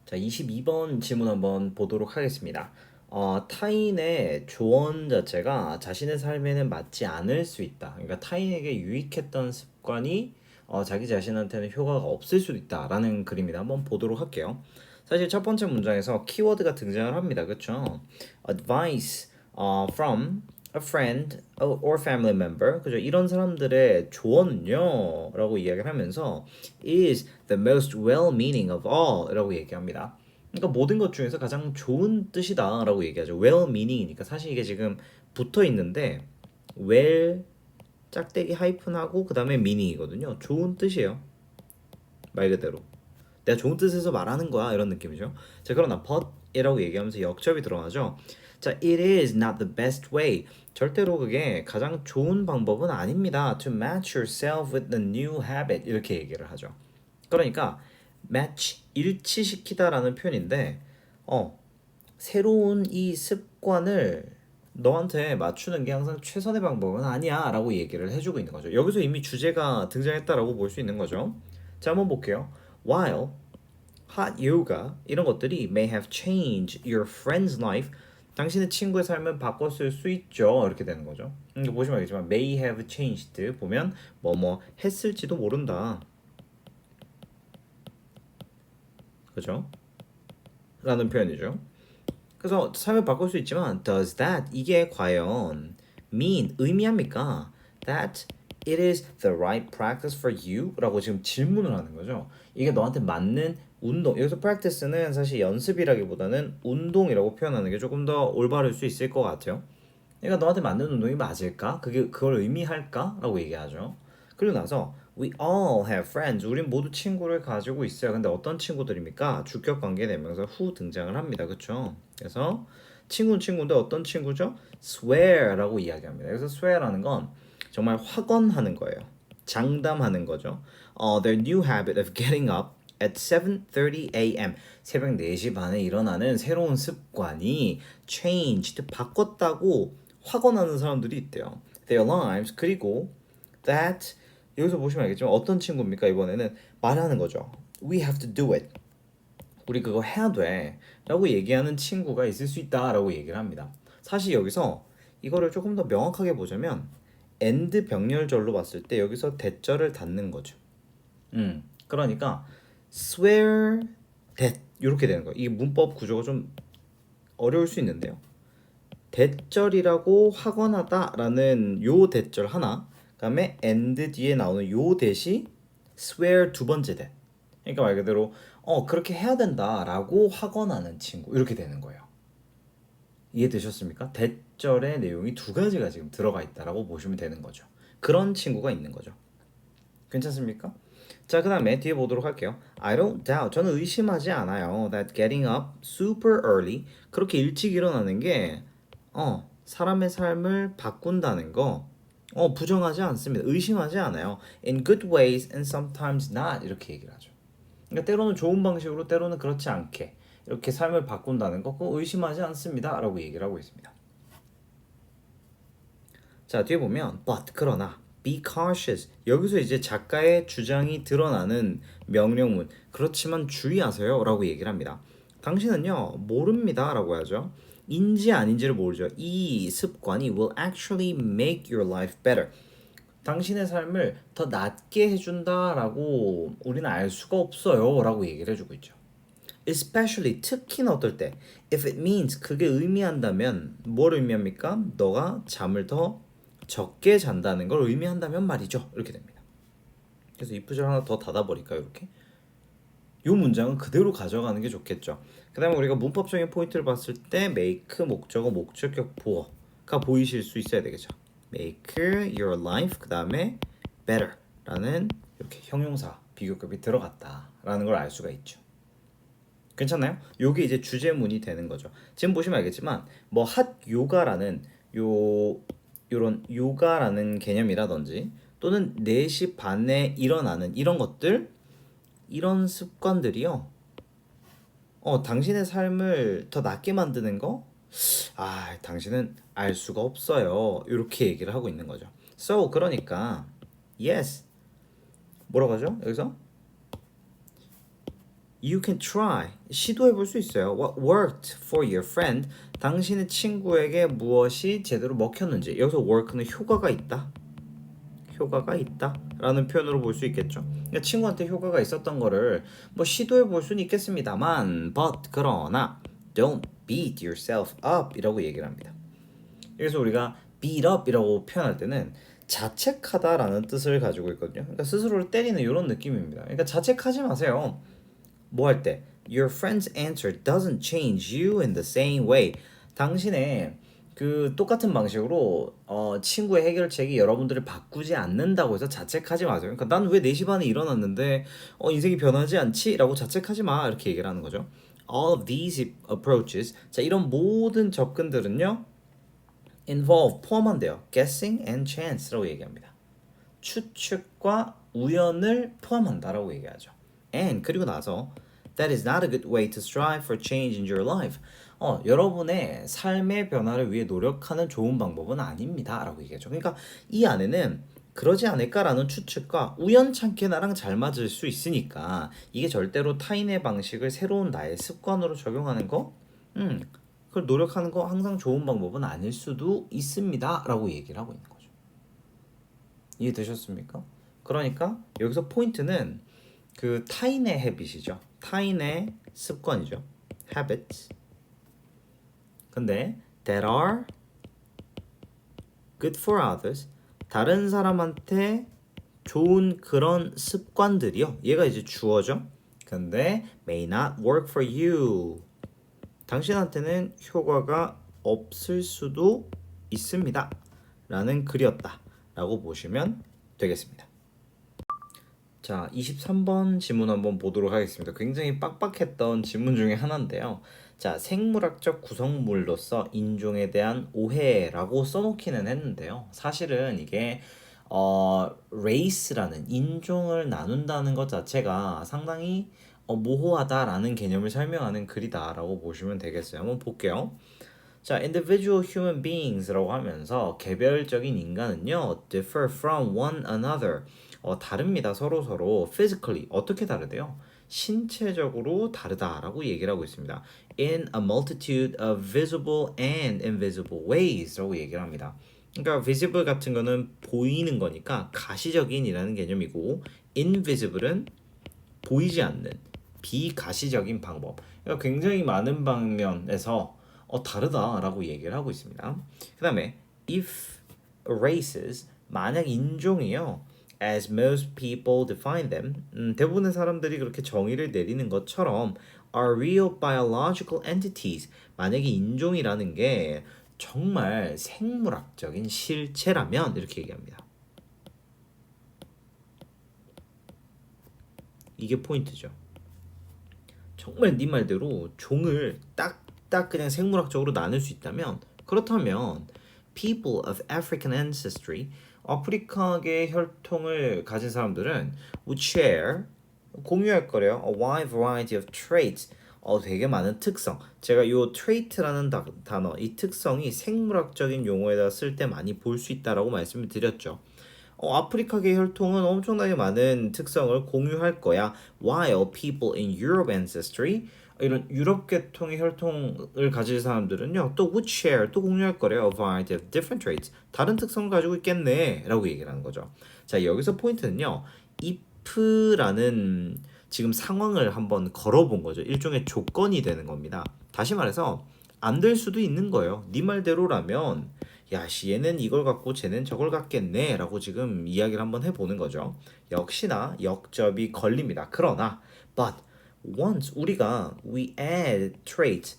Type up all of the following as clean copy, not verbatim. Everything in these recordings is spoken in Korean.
자, 22번 질문 한번 보도록 하겠습니다. 타인의 조언 자체가 자신의 삶에는 맞지 않을 수 있다. 그러니까 타인에게 유익했던 습관이 자기 자신한테는 효과가 없을 수도 있다라는 글입니다. 한번 보도록 할게요. 사실 첫 번째 문장에서 키워드가 등장을 합니다. 그렇죠? Advice from a friend or family member. 그죠? 이런 사람들의 조언은요 라고 이야기를 하면서 is the most well-meaning of all 라고 얘기합니다. 그러니까 모든 것 중에서 가장 좋은 뜻이다 라고 얘기하죠. well-meaning이니까 사실 이게 지금 붙어 있는데 well 짝대기 하이픈하고 그 다음에 meaning이거든요. 좋은 뜻이에요. 말 그대로. 내가 좋은 뜻에서 말하는 거야 이런 느낌이죠. 자, 그러나 but이라고 얘기하면서 역접이 들어가죠. 자, it is not the best way. 절대로 그게 가장 좋은 방법은 아닙니다. To match yourself with the new habit 이렇게 얘기를 하죠. 그러니까 match 일치시키다라는 표현인데 새로운 이 습관을 너한테 맞추는 게 항상 최선의 방법은 아니야라고 얘기를 해주고 있는 거죠. 여기서 이미 주제가 등장했다라고 볼 수 있는 거죠. 자, 한번 볼게요. While hot yoga 이런 것들이 may have changed your friend's life. 당신의 친구의 삶을 바꿨을 수 있죠. 이렇게 되는 거죠. 보시면 알겠지만 may have changed 보면 뭐뭐 했을지도 모른다. 그죠? 라는 표현이죠. 그래서 삶을 바꿀 수 있지만 does that 이게 과연 mean 의미합니까? That it is the right practice for you? 라고 지금 질문을 하는 거죠. 이게 너한테 맞는 운동. 여기서 practice는 사실 연습이라기보다는 운동이라고 표현하는 게 조금 더 올바를 수 있을 것 같아요. 그러니까 너한테 맞는 운동이 맞을까? 그게 그걸 의미할까? 라고 얘기하죠. 그리고 나서 we all have friends. 우린 모두 친구를 가지고 있어요. 근데 어떤 친구들입니까? 주격 관계 대명사 who 등장을 합니다. 그렇죠? 그래서 친구는 친구인데 어떤 친구죠? swear라고 이야기합니다. 그래서 swear라는 건 정말 확언하는 거예요. 장담하는 거죠. Their new habit of getting up at 7:30 a.m. 새벽 4시 반에 일어나는 새로운 습관이 changed 바꿨다고 확언하는 사람들이 있대요. Their lives 그리고 that 여기서 보시면 알겠지만 어떤 친구입니까? 이번에는 말하는 거죠. We have to do it. 우리 그거 해야 돼. 라고 얘기하는 친구가 있을 수 있다. 라고 얘기를 합니다. 사실 여기서 이거를 조금 더 명확하게 보자면 and 병렬절로 봤을 때 여기서 대절을 닫는 거죠. 그러니까 swear that 이렇게 되는 거예요. 이 문법 구조가 좀 어려울 수 있는데요. 대절이라고 확언하다라는 요 대절 하나, 그다음에 and 뒤에 나오는 요 대시 swear 두 번째 대. 그러니까 말 그대로 그렇게 해야 된다라고 확언하는 친구 이렇게 되는 거예요. 이해되셨습니까? 대절의 내용이 두 가지가 지금 들어가 있다라고 보시면 되는 거죠. 그런 친구가 있는 거죠. 괜찮습니까? 자, 그 다음에 뒤에 보도록 할게요. I don't doubt. 저는 의심하지 않아요. That getting up super early. 그렇게 일찍 일어나는 게, 사람의 삶을 바꾼다는 거, 부정하지 않습니다. 의심하지 않아요. In good ways and sometimes not. 이렇게 얘기를 하죠. 그러니까 때로는 좋은 방식으로, 때로는 그렇지 않게. 이렇게 삶을 바꾼다는 거, 그거 의심하지 않습니다. 라고 얘기를 하고 있습니다. 자, 뒤에 보면 but 그러나 be cautious 여기서 이제 작가의 주장이 드러나는 명령문 그렇지만 주의하세요 라고 얘기를 합니다. 당신은요 모릅니다 라고 하죠. 인지 아닌지를 모르죠. 이 습관이 will actually make your life better. 당신의 삶을 더 낫게 해준다라고 우리는 알 수가 없어요 라고 얘기를 해주고 있죠. Especially 특히나 어떨 때 if it means 그게 의미한다면 뭘 의미합니까? 너가 잠을 더 적게 잔다는 걸 의미한다면 말이죠. 이렇게 됩니다. 그래서 if 절 하나 더 닫아버릴까요? 이렇게 이 문장은 그대로 가져가는 게 좋겠죠. 그 다음에 우리가 문법적인 포인트를 봤을 때 make 목적어 목적격 보어가 보이실 수 있어야 되겠죠. make your life 그 다음에 better 라는 이렇게 형용사 비교급이 들어갔다라는 걸 알 수가 있죠. 괜찮나요? 요게 이제 주제문이 되는 거죠. 지금 보시면 알겠지만 뭐 핫 요가라는 요런 요가라는 개념이라든지 또는 4시 반에 일어나는 이런 것들 이런 습관들이요. 당신의 삶을 더 낫게 만드는 거? 당신은 알 수가 없어요. 이렇게 얘기를 하고 있는 거죠. So 그러니까 yes 뭐라고 하죠? 여기서 You can try. 시도해 볼 수 있어요. What worked for your friend? 당신의 친구에게 무엇이 제대로 먹혔는지. 여기서 work는 효과가 있다. 효과가 있다 라는 표현으로 볼 수 있겠죠. 그러니까 친구한테 효과가 있었던 거를 뭐 시도해 볼 수는 있겠습니다만 그러나 don't beat yourself up 이라고 얘기를 합니다. 그래서 우리가 beat up 이라고 표현할 때는 자책하다 라는 뜻을 가지고 있거든요. 그러니까 스스로를 때리는 이런 느낌입니다. 그러니까 자책하지 마세요. 뭐 할 때 Your friend's answer doesn't change you in the same way. 당신의 그 똑같은 방식으로 친구의 해결책이 여러분들을 바꾸지 않는다고 해서 자책하지 마세요. 그러니까 난 왜 4시 반에 일어났는데 인생이 변하지 않지? 라고 자책하지 마. 이렇게 얘기를 하는 거죠. All of these approaches, 자 이런 모든 접근들은요 involve, 포함한대요. guessing and chance라고 얘기합니다. 추측과 우연을 포함한다라고 얘기하죠. And 그리고 나서 that is not a good way to strive for change in your life. 여러분의 삶의 변화를 위해 노력하는 좋은 방법은 아닙니다라고 얘기하죠. 그러니까 이 안에는 그러지 않을까라는 추측과 우연찮게 나랑 잘 맞을 수 있으니까 이게 절대로 타인의 방식을 새로운 나의 습관으로 적용하는 거, 그걸 노력하는 거 항상 좋은 방법은 아닐 수도 있습니다라고 얘기를 하고 있는 거죠. 이해되셨습니까? 그러니까 여기서 포인트는 그 타인의 habit이죠. 타인의 습관이죠. habits. 근데 that are good for others. 다른 사람한테 좋은 그런 습관들이요. 얘가 이제 주어죠. 근데 may not work for you. 당신한테는 효과가 없을 수도 있습니다. 라는 글이었다. 라고 보시면 되겠습니다. 자, 23번 지문 한번 보도록 하겠습니다. 굉장히 빡빡했던 지문 중에 하나인데요. 자, 생물학적 구성물로서 인종에 대한 오해라고 써놓기는 했는데요. 사실은 이게 race라는 인종을 나눈다는 것 자체가 상당히 모호하다라는 개념을 설명하는 글이다라고 보시면 되겠어요. 한번 볼게요. 자, individual human beings라고 하면서 개별적인 인간은요, differ from one another. 다릅니다. 서로 physically. 어떻게 다르대요? 신체적으로 다르다라고 얘기를 하고 있습니다. In a multitude of visible and invisible ways라고 얘기를 합니다. 그러니까 visible 같은 거는 보이는 거니까 가시적인이라는 개념이고 invisible은 보이지 않는 비가시적인 방법. 그러니까 굉장히 많은 방면에서 다르다라고 얘기를 하고 있습니다. 그 다음에 if races, 만약 인종이요 as most people define them, 대부분의 사람들이 그렇게 정의를 내리는 것처럼 are real biological entities, 만약에 인종이라는 게 정말 생물학적인 실체라면 이렇게 얘기합니다. 이게 포인트죠. 정말 네 말대로 종을 딱딱 그냥 생물학적으로 나눌 수 있다면, 그렇다면 people of African ancestry, 아프리카계 혈통을 가진 사람들은 would share, 공유할 거래요. A wide variety of traits, 되게 많은 특성. 제가 요 trait라는 단어, 이 특성이 생물학적인 용어에다 쓸 때 많이 볼 수 있다라고 말씀을 드렸죠. 아프리카계 혈통은 엄청나게 많은 특성을 공유할 거야. While people in Europe ancestry, 이런 유럽 계통의 혈통을 가진 사람들은요, 또 would share, 또 공유할 거래요. A variety of different traits, 다른 특성을 가지고 있겠네 라고 얘기를 하는 거죠. 자, 여기서 포인트는요, if라는 지금 상황을 한번 걸어본 거죠. 일종의 조건이 되는 겁니다. 다시 말해서 안 될 수도 있는 거예요. 네 말대로라면 야, 얘는 이걸 갖고 쟤는 저걸 갖겠네 라고 지금 이야기를 한번 해보는 거죠. 역시나 역접이 걸립니다. 그러나 but once 우리가 we add trait,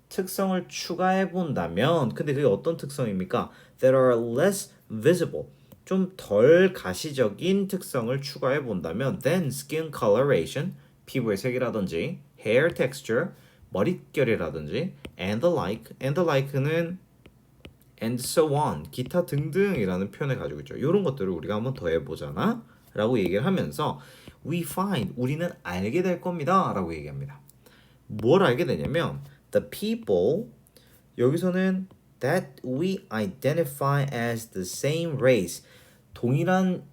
특성을 추가해 본다면, 근데 그게 어떤 특성입니까? That are less visible, 좀 덜 가시적인 특성을 추가해 본다면 then skin coloration, 피부의 색이라든지 hair texture, 머릿결이라든지 and the like는 and so on, 기타 등등이라는 표현을 가지고 있죠. 이런 것들을 우리가 한번 더 해보잖아 라고 얘기를 하면서 we find, 우리는 알게 될 겁니다 라고 얘기합니다. 뭘 알게 되냐면 the people, 여기서는 that we identify as the same race, 동일한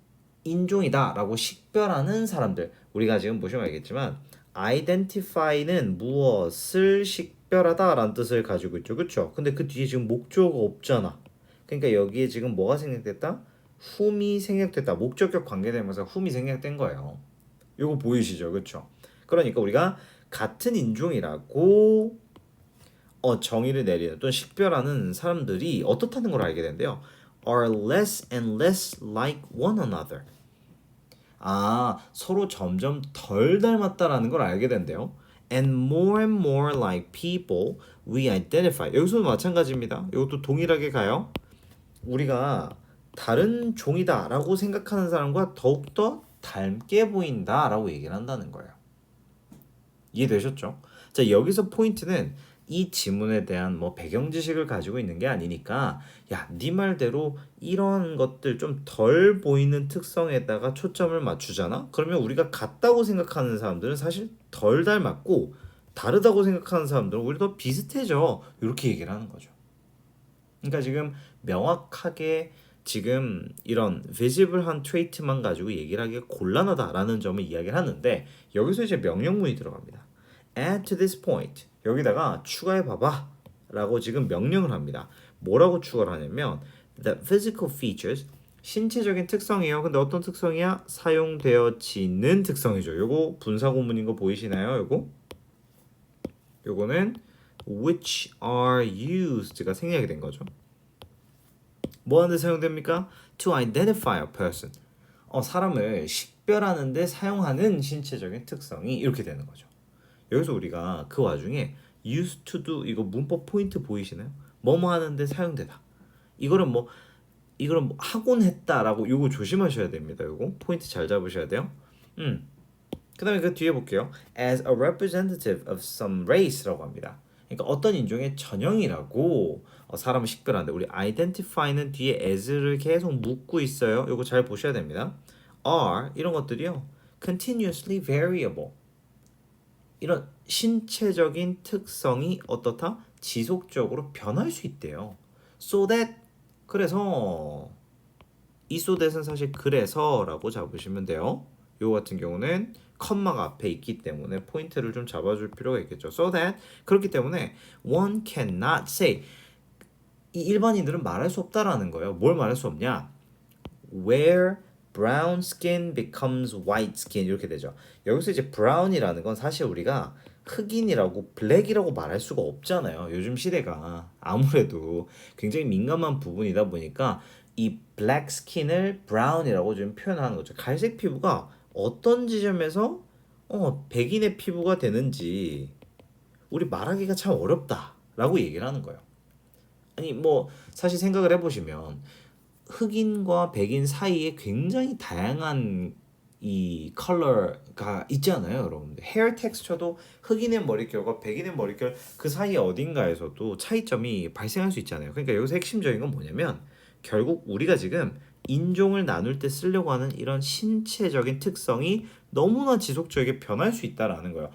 인종이다 라고 식별하는 사람들, 우리가 지금 보시면 알겠지만 identify는 무엇을 식별하다 라는 뜻을 가지고 있죠. 그쵸? 근데 그 뒤에 지금 목적어가 없잖아. 그러니까 여기에 지금 뭐가 생략됐다? whom이 생략됐다. 목적격 관계대명사 whom이 생략된 거예요. 요거 보이시죠? 그쵸? 그러니까 우리가 같은 인종이라고 정의를 내리는 또는 식별하는 사람들이 어떻다는 걸 알게 된대요. are less and less like one another. 서로 점점 덜 닮았다라는 걸 알게 된대요. And more like people we identify. 여기서도 마찬가지입니다. 이것도 동일하게 가요. 우리가 다른 종이다라고 생각하는 사람과 더욱더 닮게 보인다라고 얘기를 한다는 거예요. 이해되셨죠? 자, 여기서 포인트는 이 지문에 대한 뭐 배경 지식을 가지고 있는 게 아니니까 야, 네 말대로 이런 것들 좀 덜 보이는 특성에다가 초점을 맞추잖아? 그러면 우리가 같다고 생각하는 사람들은 사실 덜 닮았고 다르다고 생각하는 사람들은 오히려 더 비슷해져. 이렇게 얘기를 하는 거죠. 그러니까 지금 명확하게 지금 이런 visible한 트레이트만 가지고 얘기를 하기가 곤란하다라는 점을 이야기를 하는데 여기서 이제 명령문이 들어갑니다. Add to this point. 여기다가 추가해 봐봐 라고 지금 명령을 합니다. 뭐라고 추가를 하냐면 the physical features 신체적인 특성이에요. 근데 어떤 특성이야? 사용되어지는 특성이죠. 요거 분사구문인 거 보이시나요? 요거는 which are used가 생략이 된 거죠. 뭐 하는데 사용됩니까? To identify a person. 사람을 식별하는데 사용하는 신체적인 특성이 이렇게 되는 거죠. 여기서 우리가 그 와중에 used to do 이거 문법 포인트 보이시나요? 뭐뭐 하는데 사용되다. 이거는 뭐 하곤 했다라고 요거 조심하셔야 됩니다. 요거 포인트 잘 잡으셔야 돼요. 그다음에 그 뒤에 볼게요. As a representative of some race라고 합니다. 그러니까 어떤 인종의 전형이라고 사람을 식별하는데 우리 identify는 뒤에 as를 계속 묻고 있어요. 요거 잘 보셔야 됩니다. are 이런 것들이요. continuously variable. 이런 신체적인 특성이 어떻다? 지속적으로 변할 수 있대요. So that 그래서 이 so that은 사실 그래서라고 잡으시면 돼요. 요 같은 경우는 컴마가 앞에 있기 때문에 포인트를 좀 잡아줄 필요가 있겠죠. So that 그렇기 때문에 one cannot say 이 일반인들은 말할 수 없다라는 거예요. 뭘 말할 수 없냐? Where brown skin becomes white skin 이렇게 되죠. 여기서 이제 brown이라는 건 사실 우리가 흑인이라고 블랙이라고 말할 수가 없잖아요. 요즘 시대가 아무래도 굉장히 민감한 부분이다 보니까 이 black skin을 brown이라고 좀 표현하는 거죠. 갈색 피부가 어떤 지점에서 백인의 피부가 되는지 우리 말하기가 참 어렵다라고 얘기를 하는 거예요. 아니 뭐 사실 생각을 해보시면 흑인과 백인 사이에 굉장히 다양한 이 컬러가 있잖아요, 여러분들. 헤어 텍스처도 흑인의 머릿결과 백인의 머릿결 그 사이 어딘가에서도 차이점이 발생할 수 있잖아요. 그러니까 여기서 핵심적인 건 뭐냐면 결국 우리가 지금 인종을 나눌 때 쓰려고 하는 이런 신체적인 특성이 너무나 지속적이게 변할 수 있다라는 거예요.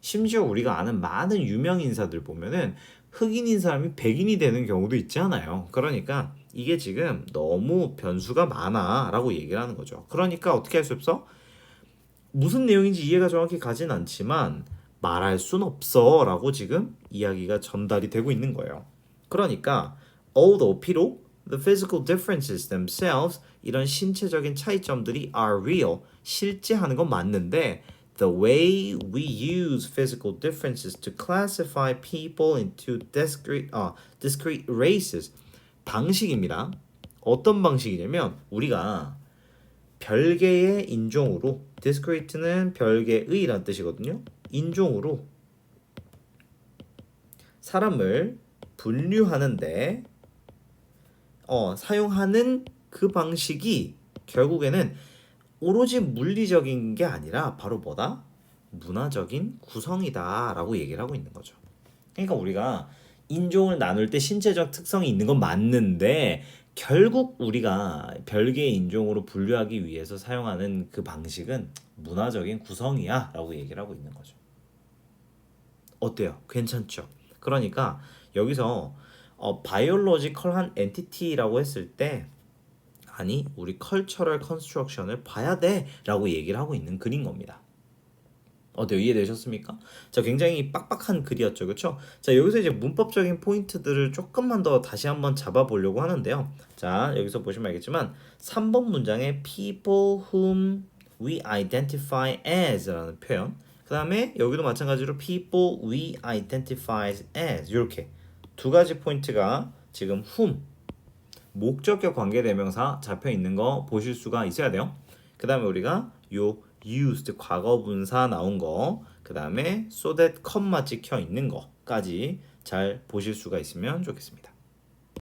심지어 우리가 아는 많은 유명 인사들 보면은 흑인인 사람이 백인이 되는 경우도 있잖아요. 그러니까 이게 지금 너무 변수가 많아라고 얘기를 하는 거죠. 그러니까 어떻게 할 수 없어? 무슨 내용인지 이해가 정확히 가진 않지만 말할 순 없어라고 지금 이야기가 전달이 되고 있는 거예요. 그러니까 although 비록 the physical differences themselves 이런 신체적인 차이점들이 are real 실제 하는 건 맞는데 the way we use physical differences to classify people into discrete races 방식입니다. 어떤 방식이냐면 우리가 별개의 인종으로 discrete는 별개의란 뜻이거든요. 인종으로 사람을 분류하는데 사용하는 그 방식이 결국에는 오로지 물리적인 게 아니라 바로 뭐다? 문화적인 구성이다라고 얘기를 하고 있는 거죠. 그러니까 우리가 인종을 나눌 때 신체적 특성이 있는 건 맞는데 결국 우리가 별개의 인종으로 분류하기 위해서 사용하는 그 방식은 문화적인 구성이야 라고 얘기를 하고 있는 거죠. 어때요? 괜찮죠? 그러니까 여기서 바이올로지컬한 엔티티라고 했을 때 아니 우리 컬처럴 컨스트럭션을 봐야 돼 라고 얘기를 하고 있는 글인 겁니다. 어때요? 이해되셨습니까? 자, 굉장히 빡빡한 글이었죠. 그렇죠? 자, 여기서 이제 문법적인 포인트들을 조금만 더 다시 한번 잡아보려고 하는데요. 자, 여기서 보시면 알겠지만 3번 문장에 people whom we identify as라는 표현, 그 다음에 여기도 마찬가지로 people we identify as, 이렇게 두 가지 포인트가 지금 whom 목적격 관계대명사 잡혀 있는 거 보실 수가 있어야 돼요. 그 다음에 우리가 요 used 과거분사 나온 거, 그 다음에 so that 컴마 찍혀 있는 거까지 잘 보실 수가 있으면 좋겠습니다.